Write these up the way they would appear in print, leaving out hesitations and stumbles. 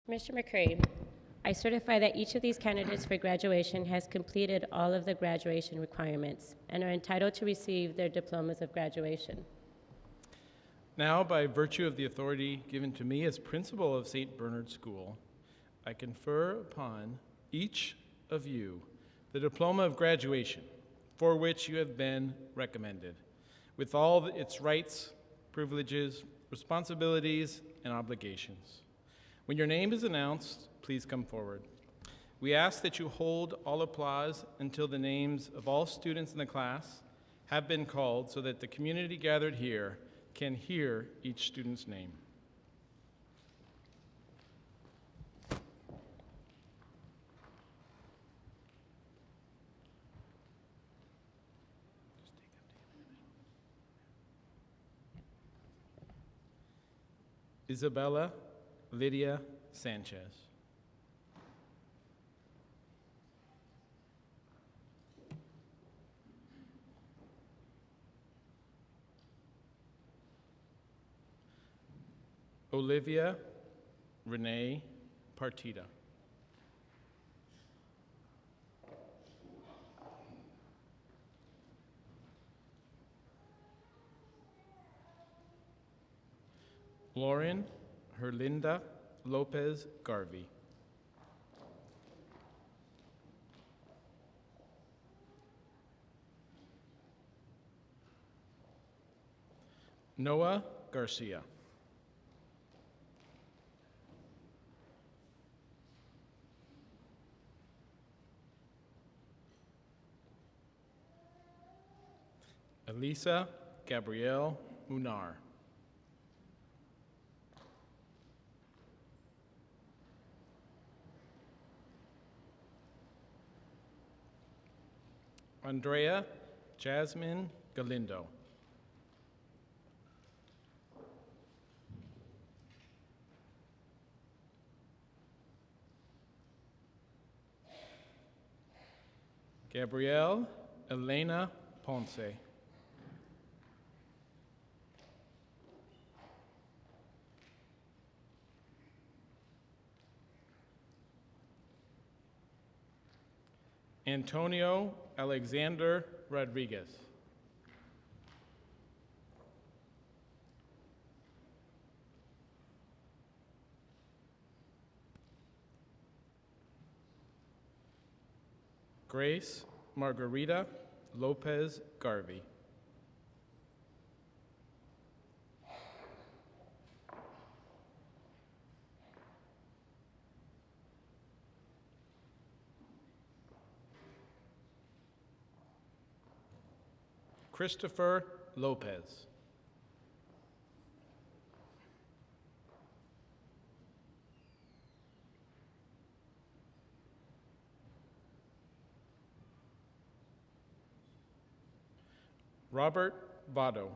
Mr. McCreary, I certify that each of these candidates for graduation has completed all of the graduation requirements and are entitled to receive their diplomas of graduation. Now, by virtue of the authority given to me as principal of St. Bernard School, I confer upon each of you the diploma of graduation for which you have been recommended, with all its rights, privileges, responsibilities, and obligations. When your name is announced, please come forward. We ask that you hold all applause until the names of all students in the class have been called so that the community gathered here can hear each student's name. Isabella Lydia Sanchez. Olivia Renee Partida. Lauren Herlinda Lopez-Garvey. Noah Garcia. Alyssa Gabrielle Munar. Andrea Jasmine Galindo. Gabrielle Elena Ponce. Antonio Alexander Rodriguez. Grace Margarita Lopez-Garvey. Christopher Lopez. Robert Vado.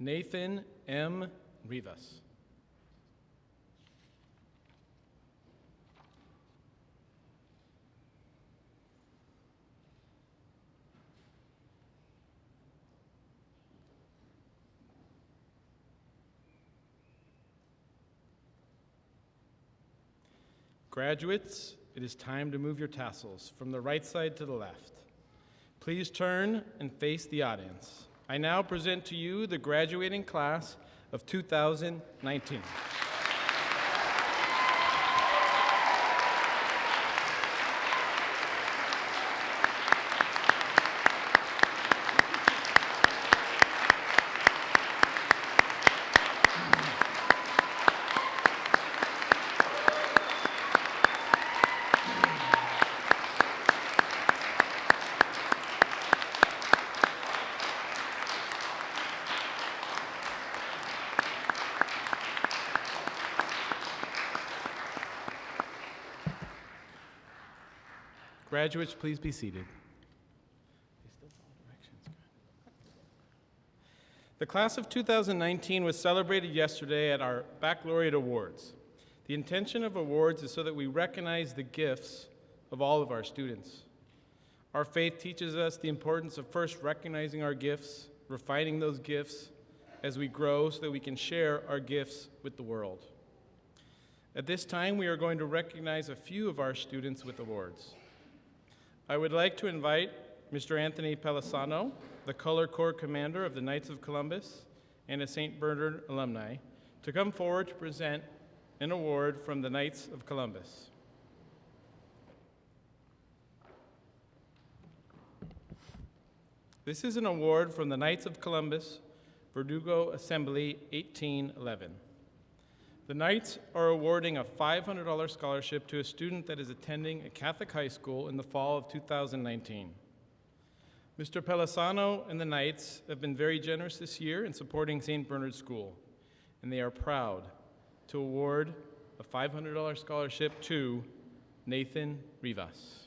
Nathan M. Rivas. Graduates, it is time to move your tassels from the right side to the left. Please turn and face the audience. I now present to you the graduating class of 2019. Graduates, please be seated. The class of 2019 was celebrated yesterday at our Baccalaureate Awards. The intention of awards is so that we recognize the gifts of all of our students. Our faith teaches us the importance of first recognizing our gifts, refining those gifts as we grow so that we can share our gifts with the world. At this time, we are going to recognize a few of our students with awards. I would like to invite Mr. Anthony Pelisano, the Color Corps Commander of the Knights of Columbus and a St. Bernard alumni, to come forward to present an award from the Knights of Columbus. This is an award from the Knights of Columbus, Verdugo Assembly 1811. The Knights are awarding a $500 scholarship to a student that is attending a Catholic high school in the fall of 2019. Mr. Pelisano and the Knights have been very generous this year in supporting St. Bernard School, and they are proud to award a $500 scholarship to Nathan Rivas.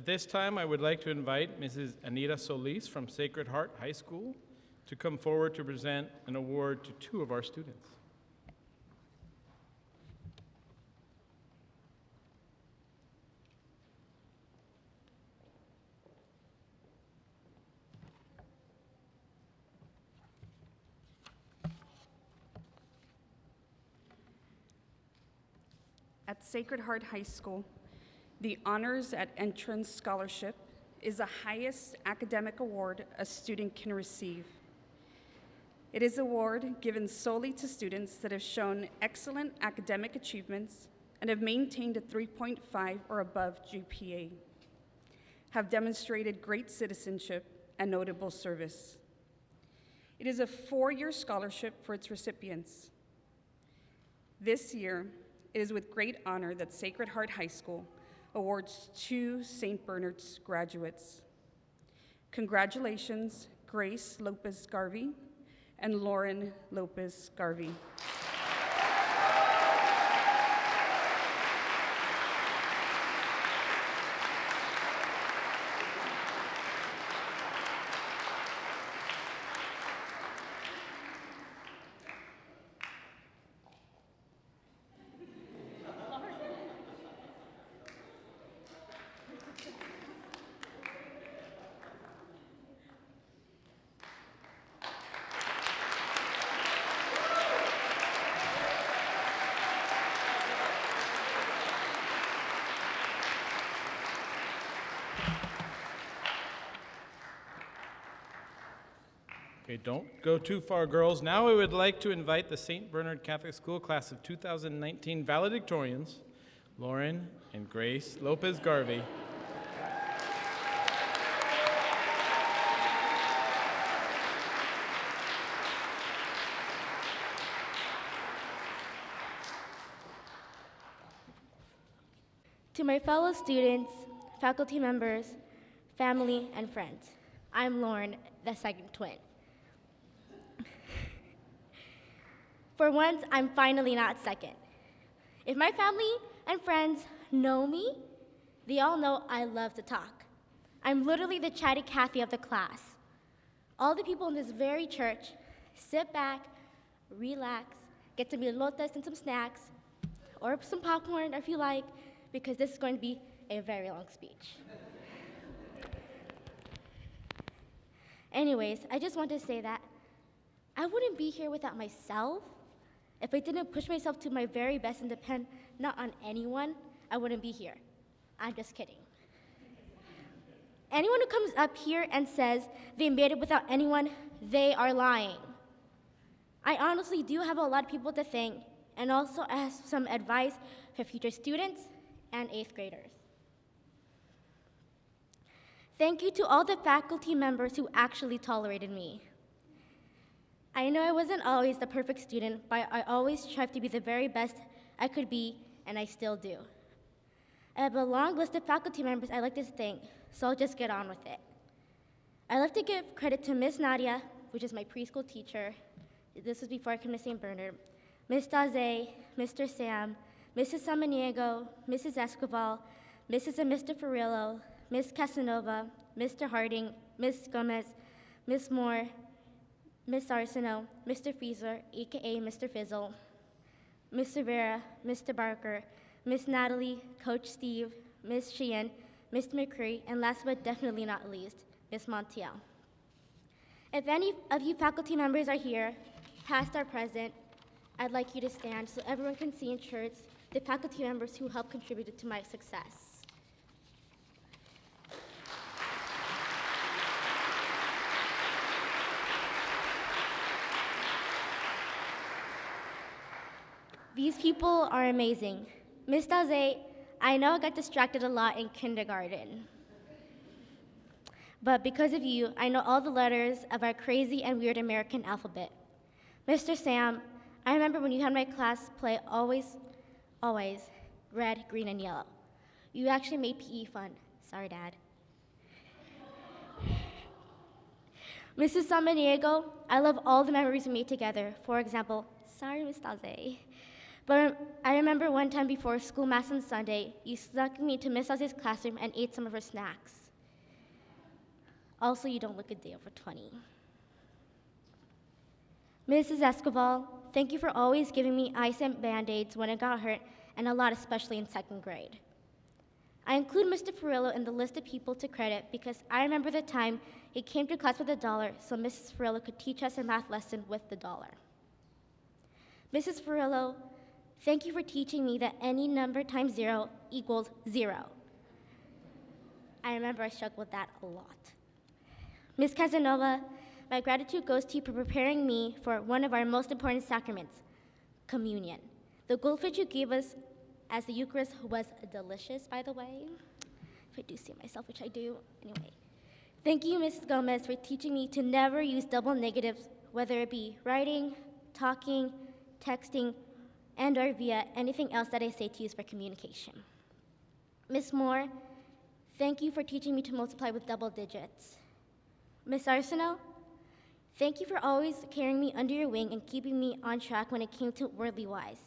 At this time, I would like to invite Mrs. Anita Solis from Sacred Heart High School to come forward to present an award to two of our students. At Sacred Heart High School, the Honors at Entrance Scholarship is the highest academic award a student can receive. It is an award given solely to students that have shown excellent academic achievements and have maintained a 3.5 or above GPA, have demonstrated great citizenship and notable service. It is a 4-year scholarship for its recipients. This year, it is with great honor that Sacred Heart High School awards 2 St. Bernard's graduates. Congratulations, Grace Lopez-Garvey and Lauren Lopez-Garvey. Okay, don't go too far, girls. Now I would like to invite the St. Bernard Catholic School class of 2019 valedictorians, Lauren and Grace Lopez-Garvey, To my fellow students, faculty members, family, and friends, I'm Lauren, the second twin. For once, I'm finally not second. If my family and friends know me, they all know I love to talk. I'm literally the chatty Cathy of the class. All the people in this very church sit back, relax, get some elotes and some snacks, or some popcorn if you like, because this is going to be a very long speech. Anyways, I just want to say that I wouldn't be here without myself. If I didn't push myself to my very best and depend not on anyone, I wouldn't be here. I'm just kidding. Anyone who comes up here and says they made it without anyone, they are lying. I honestly do have a lot of people to thank and also ask some advice for future students and 8th graders. Thank you to all the faculty members who actually tolerated me. I know I wasn't always the perfect student, but I always tried to be the very best I could be, and I still do. I have a long list of faculty members I'd like to thank, so I'll just get on with it. I'd like to give credit to Miss Nadia, which is my preschool teacher. This was before I came to St. Bernard. Miss Daze, Mr. Sam, Mrs. Samaniego, Mrs. Escoval, Mrs. and Mr. Ferrillo, Miss Casanova, Mr. Harding, Miss Gomez, Miss Moore, Miss Arsenault, Mr. Freezer, aka Mr. Fizzle, Miss Rivera, Mr. Barker, Miss Natalie, Coach Steve, Miss Sheehan, Mr. McCreary, and last but definitely not least, Miss Montiel. If any of you faculty members are here, past or present, I'd like you to stand so everyone can see in shirts the faculty members who helped contribute to my success. These people are amazing. Miss Daze, I know I got distracted a lot in kindergarten. But because of you, I know all the letters of our crazy and weird American alphabet. Mr. Sam, I remember when you had my class play always, red, green, and yellow. You actually made PE fun. Sorry, Dad. Mrs. Samaniego, I love all the memories we made together. For example, sorry, Miss Daze. But I remember one time before school mass on Sunday, you snuck me to Miss Daze's classroom and ate some of her snacks. Also, you don't look a day over 20. Mrs. Escoval, thank you for always giving me ice and Band-Aids when I got hurt, and a lot, especially in second grade. I include Mr. Ferrillo in the list of people to credit because I remember the time he came to class with $1 so Mrs. Ferrillo could teach us a math lesson with the $1. Mrs. Ferrillo, thank you for teaching me that any number times 0 equals 0. I remember I struggled with that a lot. Ms. Casanova, my gratitude goes to you for preparing me for one of our most important sacraments, communion. The goldfish you gave us as the Eucharist was delicious, by the way. If I do see myself, which I do, anyway. Thank you, Mrs. Gomez, for teaching me to never use double negatives, whether it be writing, talking, texting, and or via anything else that I say to use for communication. Ms. Moore, thank you for teaching me to multiply with double digits. Ms. Arsenault, thank you for always carrying me under your wing and keeping me on track when it came to worldly wise.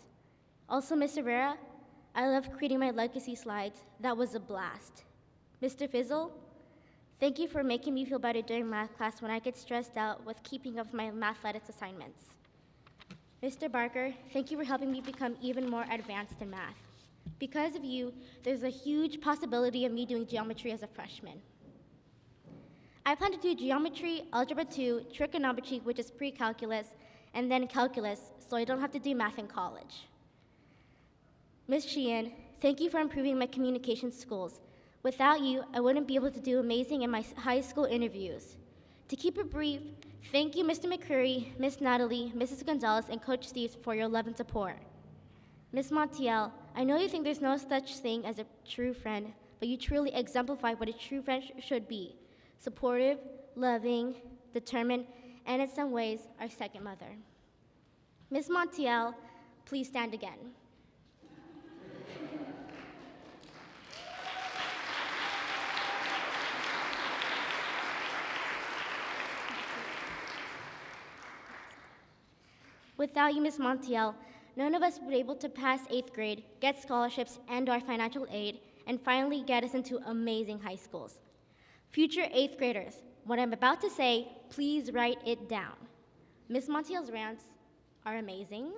Also, Ms. Rivera, I love creating my legacy slides. That was a blast. Mr. Fizzle, thank you for making me feel better during math class when I get stressed out with keeping up with my mathletics assignments. Mr. Barker, thank you for helping me become even more advanced in math. Because of you, there's a huge possibility of me doing geometry as a freshman. I plan to do geometry, algebra 2, trigonometry, which is pre-calculus, and then calculus, so I don't have to do math in college. Ms. Sheehan, thank you for improving my communication skills. Without you, I wouldn't be able to do amazing in my high school interviews. To keep it brief, thank you, Mr. McCreary, Miss Natalie, Mrs. Gonzalez, and Coach Steve for your love and support. Ms. Montiel, I know you think there's no such thing as a true friend, but you truly exemplify what a true friend should be. Supportive, loving, determined, and in some ways, our second mother. Ms. Montiel, please stand again. Without you, Ms. Montiel, none of us would be able to pass 8th grade, get scholarships and our financial aid, and finally get us into amazing high schools. Future 8th graders, what I'm about to say, please write it down. Ms. Montiel's rants are amazing.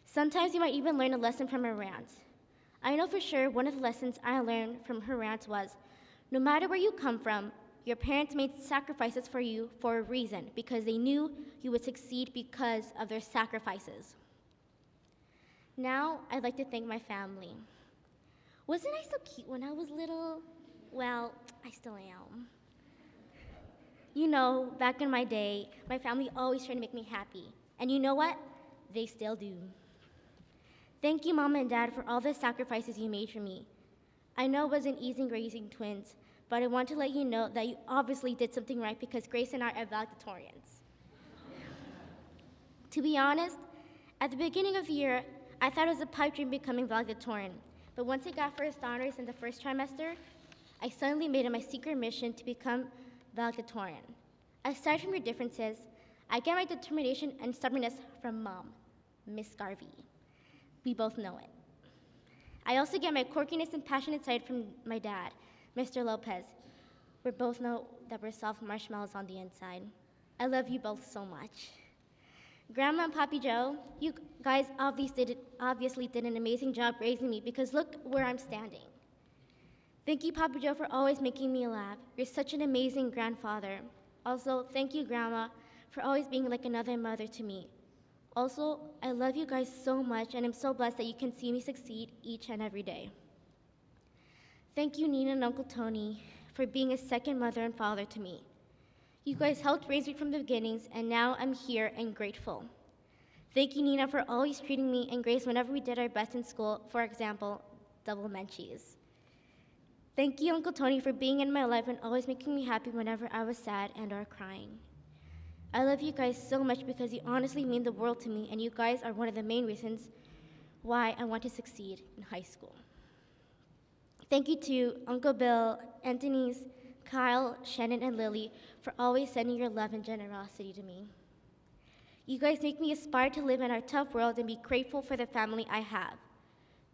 Sometimes you might even learn a lesson from her rants. I know for sure one of the lessons I learned from her rants was, no matter where you come from, your parents made sacrifices for you for a reason, because they knew you would succeed because of their sacrifices. Now, I'd like to thank my family. Wasn't I so cute when I was little? Well, I still am. You know, back in my day, my family always tried to make me happy. And you know what? They still do. Thank you, Mom and Dad, for all the sacrifices you made for me. I know it wasn't easy raising twins, but I want to let you know that you obviously did something right because Grace and I are valedictorians. To be honest, at the beginning of the year, I thought it was a pipe dream becoming valedictorian. But once I got first honors in the first trimester, I suddenly made it my secret mission to become valedictorian. Aside from your differences, I get my determination and stubbornness from Mom, Miss Garvey. We both know it. I also get my quirkiness and passionate side from my dad, Mr. Lopez. We both know that we're soft marshmallows on the inside. I love you both so much. Grandma and Papi Joe, you guys obviously did an amazing job raising me because look where I'm standing. Thank you, Papi Joe, for always making me laugh. You're such an amazing grandfather. Also, thank you, Grandma, for always being like another mother to me. Also, I love you guys so much, and I'm so blessed that you can see me succeed each and every day. Thank you, Nina and Uncle Tony, for being a second mother and father to me. You guys helped raise me from the beginnings, and now I'm here and grateful. Thank you, Nina, for always treating me and Grace whenever we did our best in school, for example, double Menchie's. Thank you, Uncle Tony, for being in my life and always making me happy whenever I was sad and or crying. I love you guys so much because you honestly mean the world to me, and you guys are one of the main reasons why I want to succeed in high school. Thank you to Uncle Bill, Anthony's, Kyle, Shannon, and Lily for always sending your love and generosity to me. You guys make me aspire to live in our tough world and be grateful for the family I have.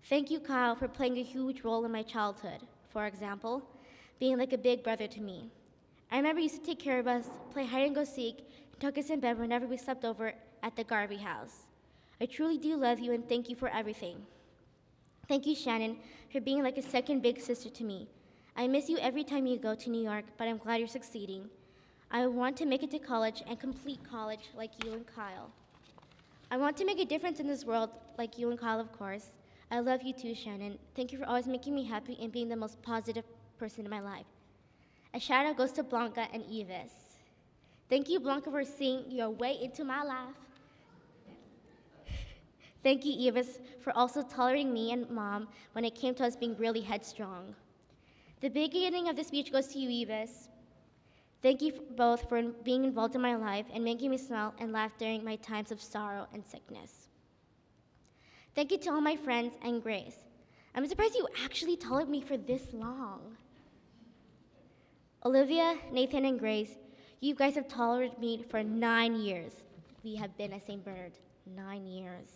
Thank you, Kyle, for playing a huge role in my childhood. For example, being like a big brother to me. I remember you used to take care of us, play hide and go seek, and tuck us in bed whenever we slept over at the Garvey house. I truly do love you and thank you for everything. Thank you, Shannon, for being like a second big sister to me. I miss you every time you go to New York, but I'm glad you're succeeding. I want to make it to college and complete college like you and Kyle. I want to make a difference in this world like you and Kyle, of course. I love you too, Shannon. Thank you for always making me happy and being the most positive person in my life. A shout out goes to Blanca and Evis. Thank you, Blanca, for seeing your way into my life. Thank you, Evis, for also tolerating me and Mom when it came to us being really headstrong. The beginning of the speech goes to you, Evis. Thank you both for being involved in my life and making me smile and laugh during my times of sorrow and sickness. Thank you to all my friends and Grace. I'm surprised you actually tolerated me for this long. Olivia, Nathan, and Grace, you guys have tolerated me for 9 years. We have been at St. Bernard 9 years.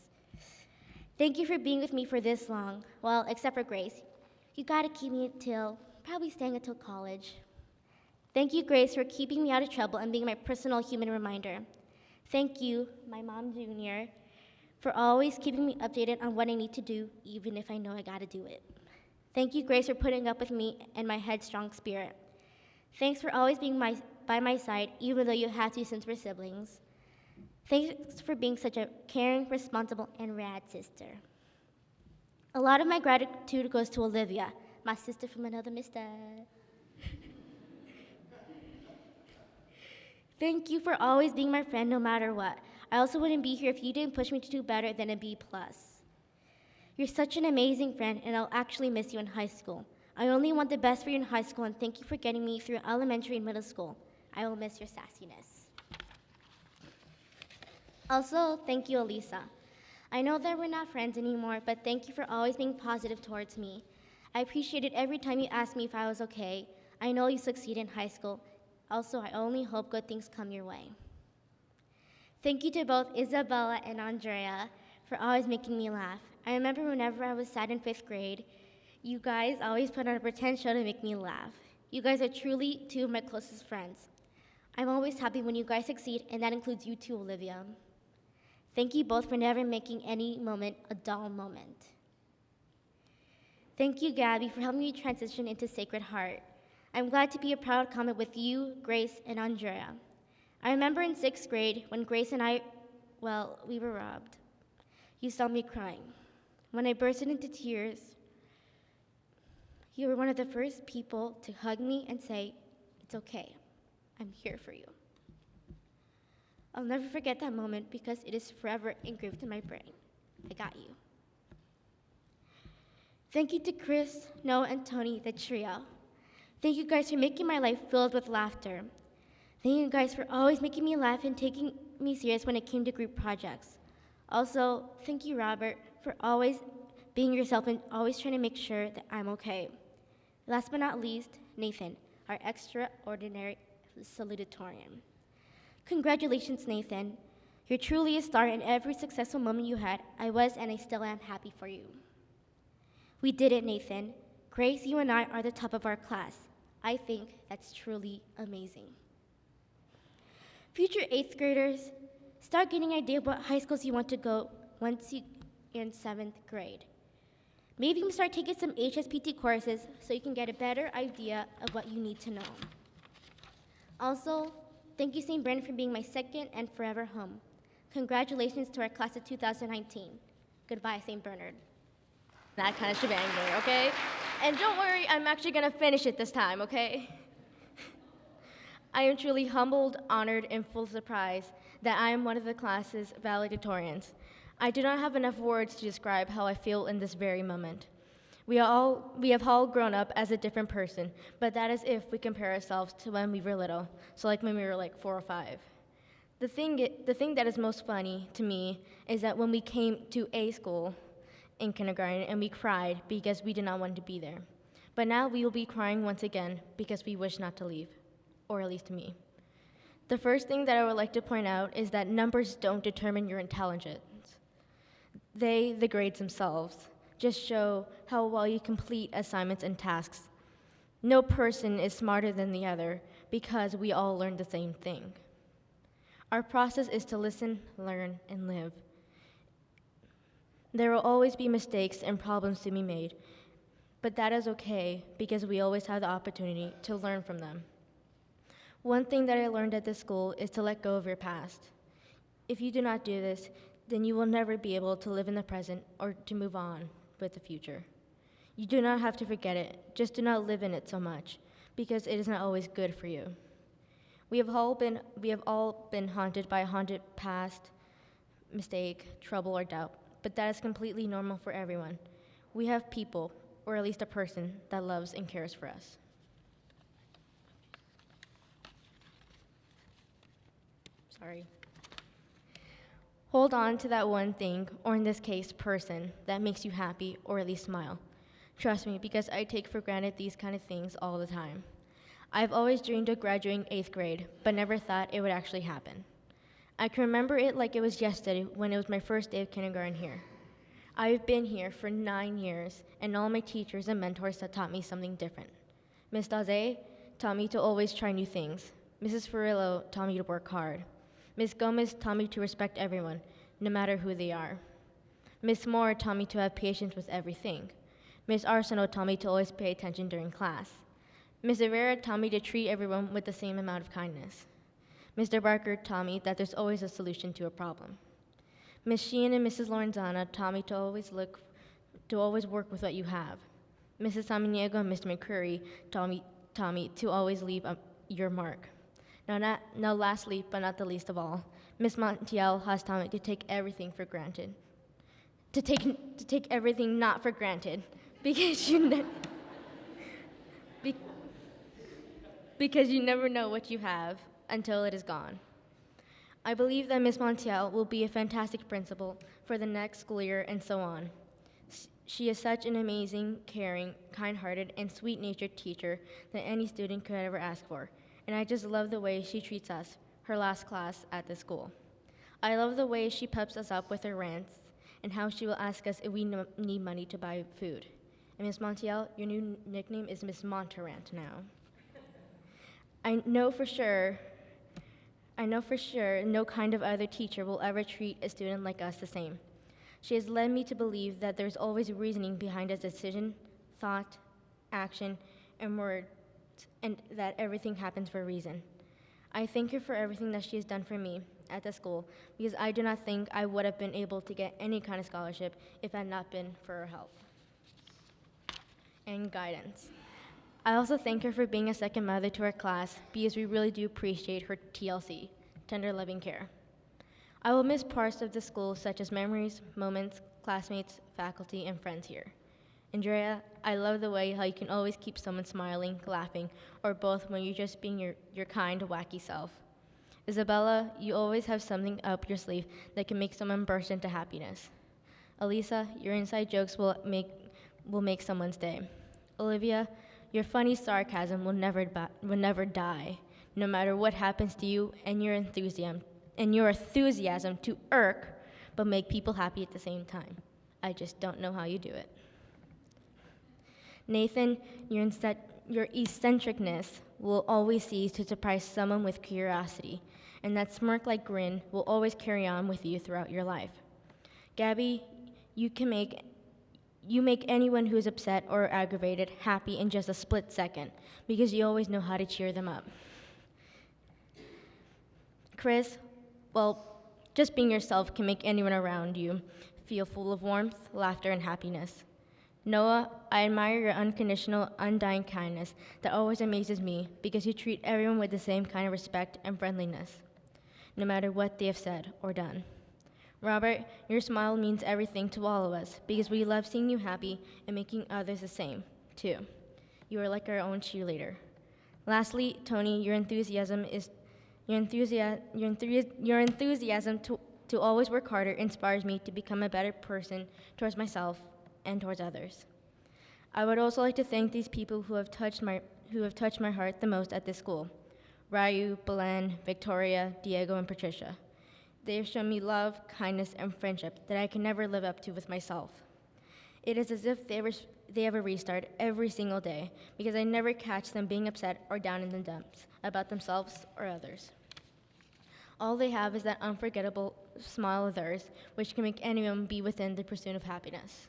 Thank you for being with me for this long. Well, except for Grace. You gotta keep me until, probably staying until college. Thank you, Grace, for keeping me out of trouble and being my personal human reminder. Thank you, my mom, Junior, for always keeping me updated on what I need to do, even if I know I gotta do it. Thank you, Grace, for putting up with me and my headstrong spirit. Thanks for always being by my side, even though you had to since we're siblings. Thanks for being such a caring, responsible, and rad sister. A lot of my gratitude goes to Olivia, my sister from another mister. Thank you for always being my friend no matter what. I also wouldn't be here if you didn't push me to do better than a B+. You're such an amazing friend, and I'll actually miss you in high school. I only want the best for you in high school, and thank you for getting me through elementary and middle school. I will miss your sassiness. Also, thank you, Alyssa. I know that we're not friends anymore, but thank you for always being positive towards me. I appreciate it every time you ask me if I was okay. I know you succeed in high school. Also, I only hope good things come your way. Thank you to both Isabella and Andrea for always making me laugh. I remember whenever I was sad in 5th grade, you guys always put on a pretend show to make me laugh. You guys are truly two of my closest friends. I'm always happy when you guys succeed, and that includes you too, Olivia. Thank you both for never making any moment a dull moment. Thank you, Gabby, for helping me transition into Sacred Heart. I'm glad to be a proud comment with you, Grace, and Andrea. I remember in 6th grade when Grace and I, we were robbed. You saw me crying. When I bursted into tears, you were one of the first people to hug me and say, "It's okay, I'm here for you." I'll never forget that moment because it is forever engraved in my brain. I got you. Thank you to Chris, Noah, and Tony, the trio. Thank you guys for making my life filled with laughter. Thank you guys for always making me laugh and taking me serious when it came to group projects. Also, thank you, Robert, for always being yourself and always trying to make sure that I'm okay. Last but not least, Nathan, our extraordinary salutatorian. Congratulations, Nathan. You're truly a star, and every successful moment you had, I was and I still am happy for you. We did it, Nathan. Grace, you and I are the top of our class. I think that's truly amazing. Future 8th graders, start getting an idea of what high schools you want to go once you're in 7th grade. Maybe you can start taking some HSPT courses so you can get a better idea of what you need to know. Also, thank you, St. Bernard, for being my second and forever home. Congratulations to our class of 2019. Goodbye, St. Bernard. That kind of shebang there, okay? And don't worry, I'm actually gonna finish it this time, okay? I am truly humbled, honored, and full surprise that I am one of the class's valedictorians. I do not have enough words to describe how I feel in this very moment. We have all grown up as a different person, but that is if we compare ourselves to when we were little, so like when we were like 4 or 5. The thing that is most funny to me is that when we came to A school in kindergarten and we cried because we did not want to be there. But now we will be crying once again because we wish not to leave, or at least to me. The first thing that I would like to point out is that numbers don't determine your intelligence. They, the grades themselves, just show how well you complete assignments and tasks. No person is smarter than the other because we all learn the same thing. Our process is to listen, learn, and live. There will always be mistakes and problems to be made, but that is okay because we always have the opportunity to learn from them. One thing that I learned at this school is to let go of your past. If you do not do this, then you will never be able to live in the present or to move on with the future. You do not have to forget it, just do not live in it so much, because it is not always good for you. We have all been haunted by a haunted past, mistake, trouble, or doubt, but that is completely normal for everyone. We have people, or at least a person, that loves and cares for us. Sorry. Hold on to that one thing, or in this case, person, that makes you happy, or at least smile. Trust me, because I take for granted these kind of things all the time. I've always dreamed of graduating 8th grade, but never thought it would actually happen. I can remember it like it was yesterday when it was my first day of kindergarten here. I've been here for 9 years, and all my teachers and mentors have taught me something different. Ms. Daze taught me to always try new things. Mrs. Ferrillo taught me to work hard. Ms. Gomez taught me to respect everyone, no matter who they are. Ms. Moore taught me to have patience with everything. Ms. Arsenault taught me to always pay attention during class. Ms. Rivera taught me to treat everyone with the same amount of kindness. Mr. Barker taught me that there's always a solution to a problem. Ms. Sheehan and Mrs. Lorenzana taught me to always work with what you have. Mrs. Samaniego and Mr. McCreary taught me to always leave your mark. Now, lastly, but not the least of all, Ms. Montiel has taught me to take everything for granted. To take everything not for granted, because because you never know what you have until it is gone. I believe that Ms. Montiel will be a fantastic principal for the next school year and so on. She is such an amazing, caring, kind-hearted, and sweet-natured teacher that any student could ever ask for. And I just love the way she treats us, her last class at the school. I love the way she peps us up with her rants and how she will ask us if we need money to buy food. And Ms. Montiel, your new nickname is Ms. Monterant now. I know for sure no kind of other teacher will ever treat a student like us the same. She has led me to believe that there's always reasoning behind a decision, thought, action, and word, and that everything happens for a reason. I thank her for everything that she has done for me at the school, because I do not think I would have been able to get any kind of scholarship if it had not been for her help and guidance. I also thank her for being a second mother to our class, because we really do appreciate her TLC, tender loving care. I will miss parts of the school, such as memories, moments, classmates, faculty, and friends here. Andrea, I love the way how you can always keep someone smiling, laughing, or both when you're just being your kind, wacky self. Isabella, you always have something up your sleeve that can make someone burst into happiness. Alyssa, your inside jokes will make someone's day. Olivia, your funny sarcasm will never die, no matter what happens to you, and your enthusiasm to irk, but make people happy at the same time. I just don't know how you do it. Nathan, your eccentricness will always seize to surprise someone with curiosity, and that smirk-like grin will always carry on with you throughout your life. Gabby, you make anyone who's upset or aggravated happy in just a split second, because you always know how to cheer them up. Chris, well, just being yourself can make anyone around you feel full of warmth, laughter, and happiness. Noah, I admire your unconditional, undying kindness that always amazes me because you treat everyone with the same kind of respect and friendliness, no matter what they have said or done. Robert, your smile means everything to all of us because we love seeing you happy and making others the same, too. You are like our own cheerleader. Lastly, Tony, your enthusiasm to always work harder inspires me to become a better person towards myself and towards others. I would also like to thank these people who have touched my heart the most at this school: Ryu, Belen, Victoria, Diego, and Patricia. They have shown me love, kindness, and friendship that I can never live up to with myself. It is as if they have a restart every single day because I never catch them being upset or down in the dumps about themselves or others. All they have is that unforgettable smile of theirs, which can make anyone be within the pursuit of happiness.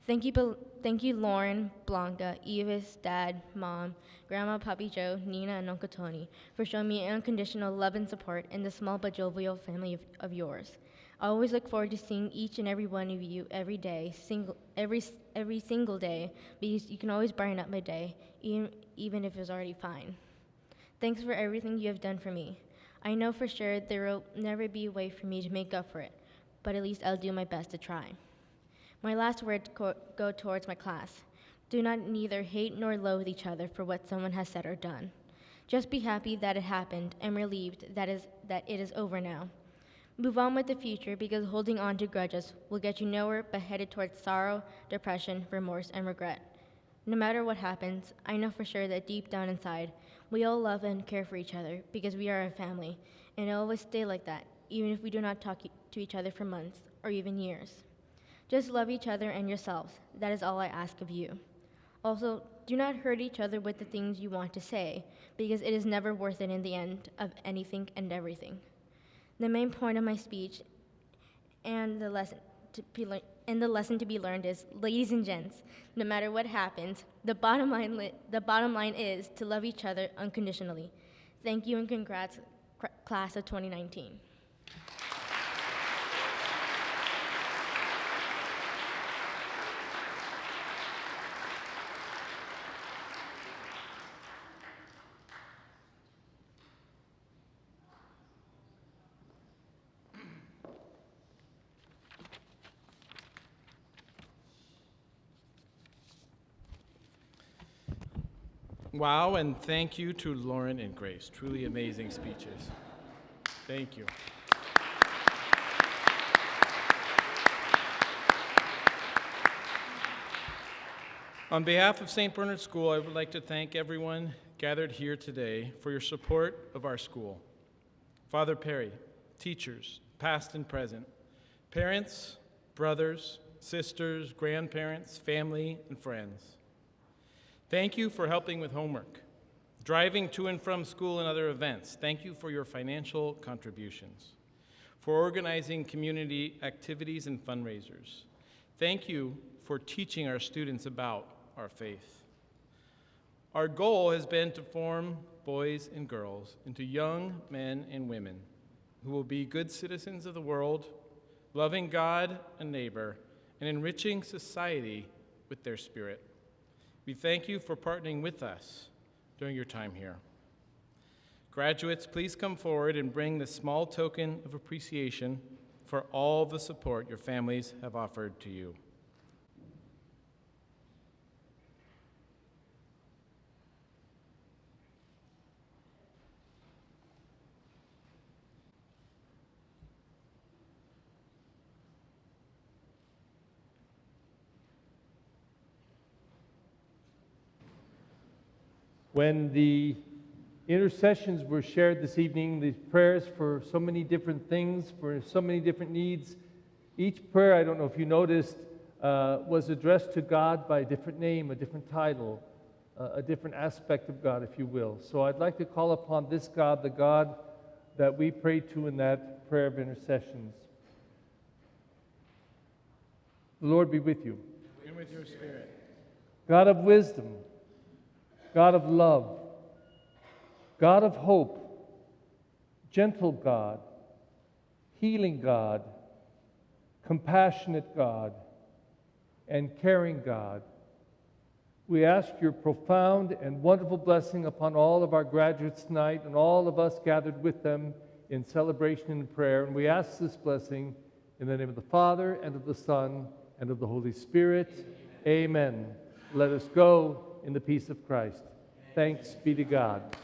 Thank you, Lauren, Blanca, Eva's dad, mom, Grandma, Papi Joe, Nina, and Uncle Tony, for showing me unconditional love and support in the small but jovial family of yours. I always look forward to seeing each and every one of you every day, every single day, because you can always brighten up my day, even if it's already fine. Thanks for everything you have done for me. I know for sure there will never be a way for me to make up for it, but at least I'll do my best to try. My last words go towards my class. Do not neither hate nor loathe each other for what someone has said or done. Just be happy that it happened and relieved that it is over now. Move on with the future because holding on to grudges will get you nowhere but headed towards sorrow, depression, remorse, and regret. No matter what happens, I know for sure that deep down inside, we all love and care for each other because we are a family, and it'll always stay like that, even if we do not talk to each other for months or even years. Just love each other and yourselves. That is all I ask of you. Also, do not hurt each other with the things you want to say, because it is never worth it in the end of anything and everything. The main point of my speech and the lesson to be learned is, ladies and gents, no matter what happens, the bottom line is to love each other unconditionally. Thank you and congrats, class of 2019. Wow, and thank you to Lauren and Grace. Truly amazing speeches. Thank you. On behalf of St. Bernard School, I would like to thank everyone gathered here today for your support of our school. Father Perry, teachers, past and present, parents, brothers, sisters, grandparents, family, and friends. Thank you for helping with homework, driving to and from school and other events. Thank you for your financial contributions, for organizing community activities and fundraisers. Thank you for teaching our students about our faith. Our goal has been to form boys and girls into young men and women who will be good citizens of the world, loving God and neighbor, and enriching society with their spirit. We thank you for partnering with us during your time here. Graduates, please come forward and bring this small token of appreciation for all the support your families have offered to you. When the intercessions were shared this evening, these prayers for so many different things, for so many different needs, each prayer, I don't know if you noticed, was addressed to God by a different name, a different title, a different aspect of God, if you will. So I'd like to call upon this God, the God that we pray to in that prayer of intercessions. The Lord be with you. And with your spirit. God of wisdom, God of love, God of hope, gentle God, healing God, compassionate God, and caring God, we ask your profound and wonderful blessing upon all of our graduates tonight and all of us gathered with them in celebration and prayer. And we ask this blessing in the name of the Father, and of the Son, and of the Holy Spirit. Amen. Let us go in the peace of Christ. Thanks be to God.